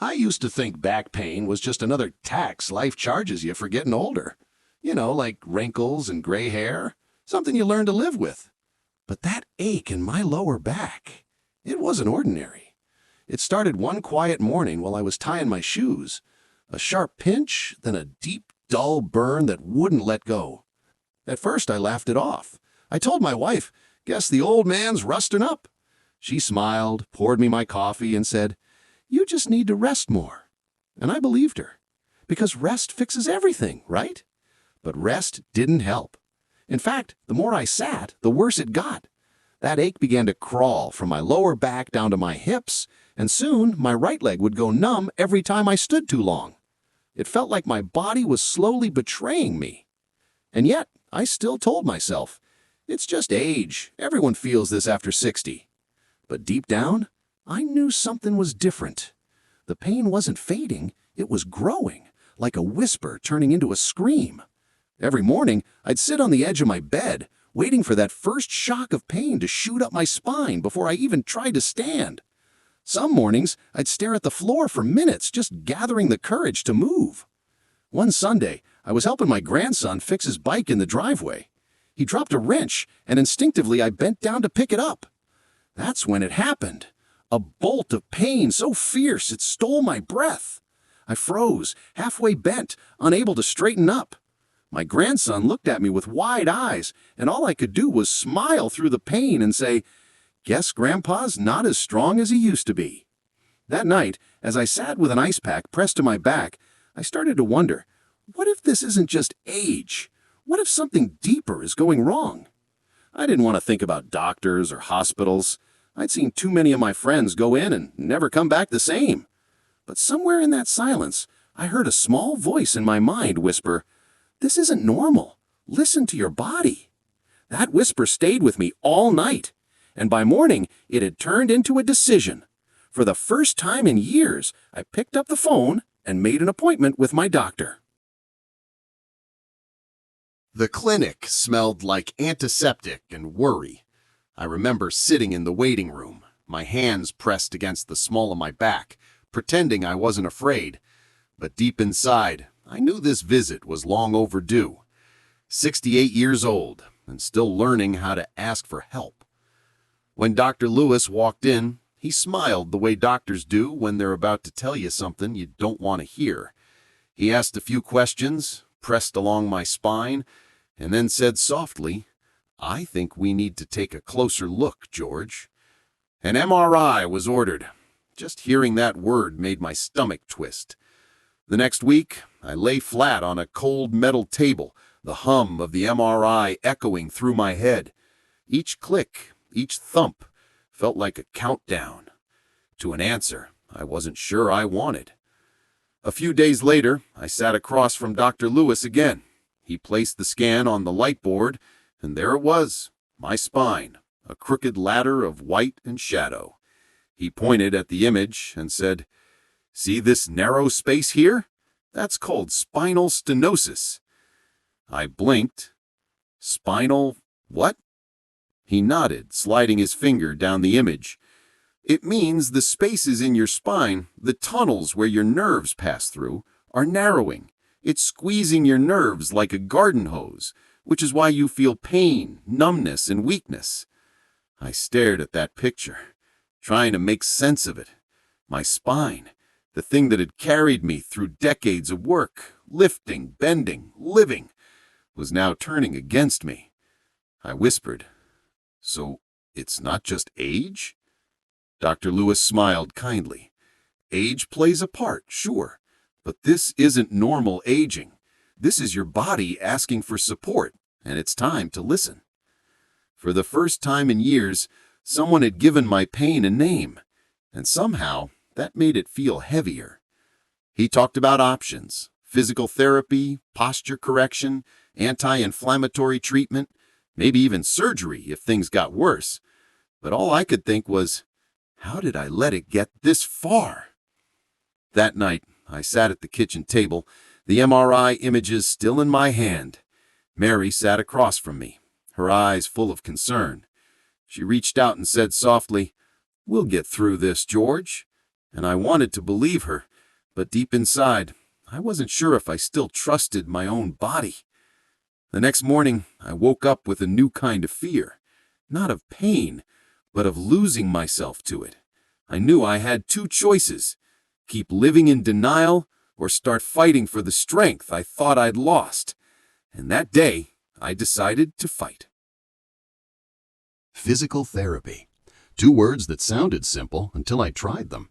I used to think back pain was just another tax life charges you for getting older. Like wrinkles and gray hair, something you learn to live with. But that ache in my lower back, it wasn't ordinary. It started one quiet morning while I was tying my shoes. A sharp pinch, then a deep, dull burn that wouldn't let go. At first, I laughed it off. I told my wife, "Guess the old man's rusting up." She smiled, poured me my coffee, and said, "You just need to rest more." And I believed her. Because rest fixes everything, right? But rest didn't help. In fact, the more I sat, the worse it got. That ache began to crawl from my lower back down to my hips, and soon my right leg would go numb every time I stood too long. It felt like my body was slowly betraying me. And yet, I still told myself, it's just age. Everyone feels this after 60. But deep down, I knew something was different. The pain wasn't fading, it was growing, like a whisper turning into a scream. Every morning, I'd sit on the edge of my bed, waiting for that first shock of pain to shoot up my spine before I even tried to stand. Some mornings, I'd stare at the floor for minutes, just gathering the courage to move. One Sunday, I was helping my grandson fix his bike in the driveway. He dropped a wrench, and instinctively I bent down to pick it up. That's when it happened. A bolt of pain so fierce it stole my breath. I froze, halfway bent, unable to straighten up. My grandson looked at me with wide eyes, and all I could do was smile through the pain and say, "Guess Grandpa's not as strong as he used to be." That night, as I sat with an ice pack pressed to my back, I started to wonder, what if this isn't just age? What if something deeper is going wrong? I didn't want to think about doctors or hospitals. I'd seen too many of my friends go in and never come back the same. But somewhere in that silence, I heard a small voice in my mind whisper, "This isn't normal. Listen to your body." That whisper stayed with me all night, and by morning it had turned into a decision. For the first time in years, I picked up the phone and made an appointment with my doctor. The clinic smelled like antiseptic and worry. I remember sitting in the waiting room, my hands pressed against the small of my back, pretending I wasn't afraid. But deep inside, I knew this visit was long overdue. 68 years old, and still learning how to ask for help. When Dr. Lewis walked in, he smiled the way doctors do when they're about to tell you something you don't want to hear. He asked a few questions, pressed along my spine, and then said softly, "I think we need to take a closer look, George." An MRI was ordered. Just hearing that word made my stomach twist. The next week, I lay flat on a cold metal table, the hum of the MRI echoing through my head. Each click, each thump, felt like a countdown to an answer I wasn't sure I wanted. A few days later, I sat across from Dr. Lewis again. He placed the scan on the light board, and there it was, my spine, a crooked ladder of white and shadow. He pointed at the image and said, "See this narrow space here? That's called spinal stenosis." I blinked. "Spinal what?" He nodded, sliding his finger down the image. "It means the spaces in your spine, the tunnels where your nerves pass through, are narrowing. It's squeezing your nerves like a garden hose, which is why you feel pain, numbness, and weakness." I stared at that picture, trying to make sense of it. My spine, the thing that had carried me through decades of work, lifting, bending, living, was now turning against me. I whispered, "So it's not just age?" Dr. Lewis smiled kindly. "Age plays a part, sure, but this isn't normal aging. This is your body asking for support, and it's time to listen." For the first time in years, someone had given my pain a name, and somehow that made it feel heavier. He talked about options, physical therapy, posture correction, anti-inflammatory treatment, maybe even surgery if things got worse. But all I could think was, how did I let it get this far? That night, I sat at the kitchen table, the MRI images still in my hand. Mary sat across from me, her eyes full of concern. She reached out and said softly, "We'll get through this, George. And I wanted to believe her, but deep inside, I wasn't sure if I still trusted my own body. The next morning, I woke up with a new kind of fear, not of pain, but of losing myself to it. I knew I had two choices: keep living in denial or start fighting for the strength I thought I'd lost. And that day, I decided to fight. Physical therapy. Two words that sounded simple until I tried them.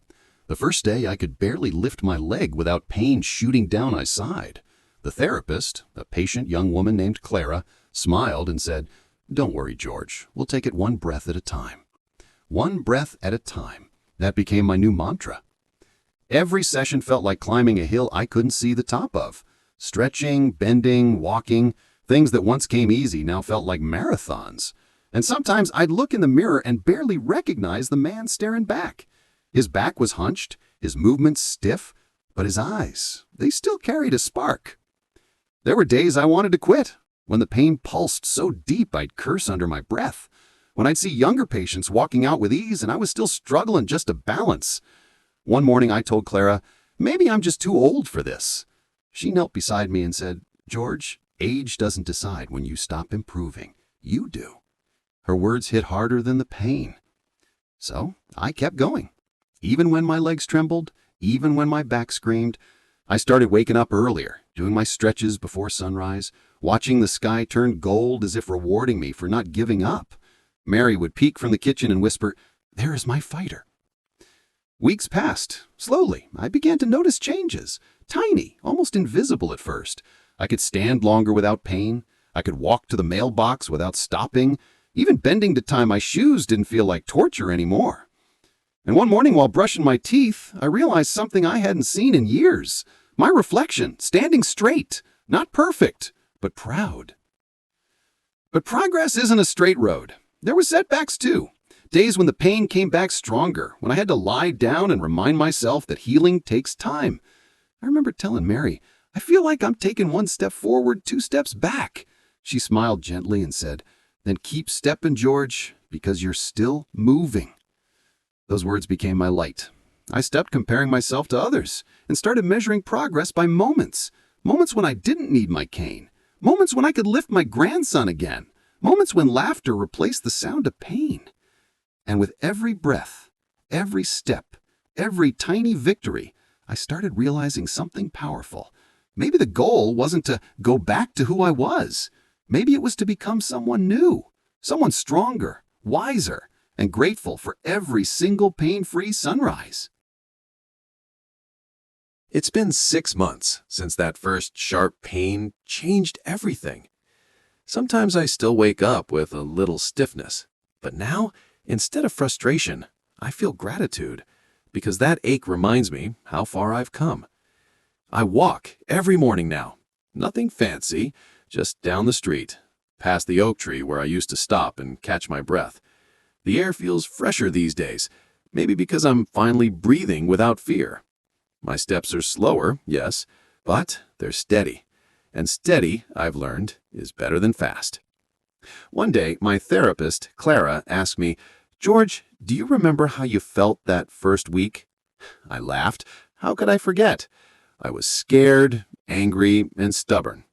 The first day, I could barely lift my leg without pain shooting down my side. The therapist, a patient young woman named Clara, smiled and said, "Don't worry, George. We'll take it one breath at a time." One breath at a time. That became my new mantra. Every session felt like climbing a hill I couldn't see the top of. Stretching, bending, walking, things that once came easy now felt like marathons. And sometimes I'd look in the mirror and barely recognize the man staring back. His back was hunched, his movements stiff, but his eyes, they still carried a spark. There were days I wanted to quit, when the pain pulsed so deep I'd curse under my breath, when I'd see younger patients walking out with ease and I was still struggling just to balance. One morning I told Clara, maybe I'm just too old for this. She knelt beside me and said, "George, age doesn't decide when you stop improving. You do." Her words hit harder than the pain. So I kept going. Even when my legs trembled, even when my back screamed, I started waking up earlier, doing my stretches before sunrise, watching the sky turn gold as if rewarding me for not giving up. Mary would peek from the kitchen and whisper, "There is my fighter." Weeks passed. Slowly, I began to notice changes. Tiny, almost invisible at first. I could stand longer without pain. I could walk to the mailbox without stopping. Even bending to tie my shoes didn't feel like torture anymore. And one morning while brushing my teeth, I realized something I hadn't seen in years. My reflection, standing straight, not perfect, but proud. But progress isn't a straight road. There were setbacks too. Days when the pain came back stronger, when I had to lie down and remind myself that healing takes time. I remember telling Mary, "I feel like I'm taking one step forward, two steps back." She smiled gently and said, "Then keep stepping, George, because you're still moving." Those words became my light. I stopped comparing myself to others and started measuring progress by moments. Moments when I didn't need my cane. Moments when I could lift my grandson again. Moments when laughter replaced the sound of pain. And with every breath, every step, every tiny victory, I started realizing something powerful. Maybe the goal wasn't to go back to who I was. Maybe it was to become someone new, someone stronger, wiser, and grateful for every single pain-free sunrise. It's been 6 months since that first sharp pain changed everything. Sometimes I still wake up with a little stiffness, but now, instead of frustration, I feel gratitude, because that ache reminds me how far I've come. I walk every morning now. Nothing fancy, just down the street, past the oak tree where I used to stop and catch my breath. The air feels fresher these days, maybe because I'm finally breathing without fear. My steps are slower, yes, but they're steady. And steady, I've learned, is better than fast. One day, my therapist, Clara, asked me, "George, do you remember how you felt that first week?" I laughed. How could I forget? I was scared, angry, and stubborn.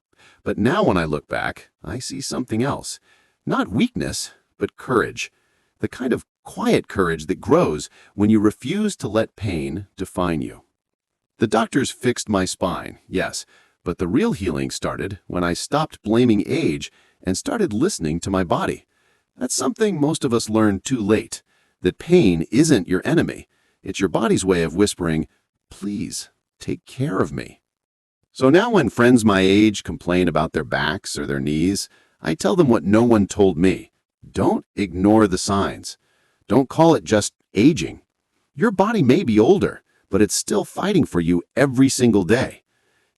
But now when I look back, I see something else. Not weakness, but courage. The kind of quiet courage that grows when you refuse to let pain define you. The doctors fixed my spine, yes, but the real healing started when I stopped blaming age and started listening to my body. That's something most of us learn too late, that pain isn't your enemy. It's your body's way of whispering, "Please, take care of me." So now when friends my age complain about their backs or their knees, I tell them what no one told me. Don't ignore the signs. Don't call it just aging. Your body may be older, but it's still fighting for you every single day.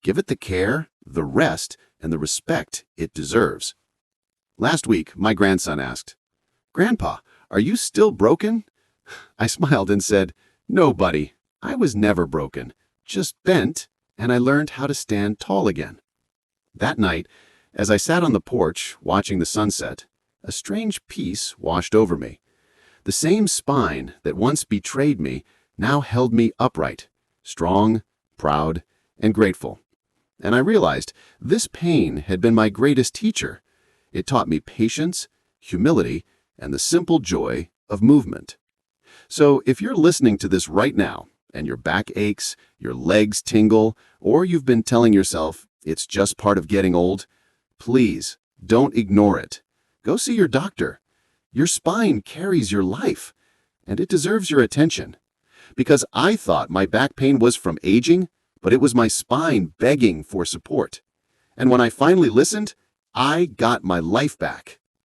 Give it the care, the rest, and the respect it deserves. Last week, my grandson asked, "Grandpa, are you still broken?" I smiled and said, "No, buddy, I was never broken, just bent, and I learned how to stand tall again." That night, as I sat on the porch watching the sunset, a strange peace washed over me. The same spine that once betrayed me now held me upright, strong, proud, and grateful. And I realized this pain had been my greatest teacher. It taught me patience, humility, and the simple joy of movement. So if you're listening to this right now, and your back aches, your legs tingle, or you've been telling yourself it's just part of getting old, please don't ignore it. Go see your doctor. Your spine carries your life, and it deserves your attention. Because I thought my back pain was from aging, but it was my spine begging for support. And when I finally listened, I got my life back.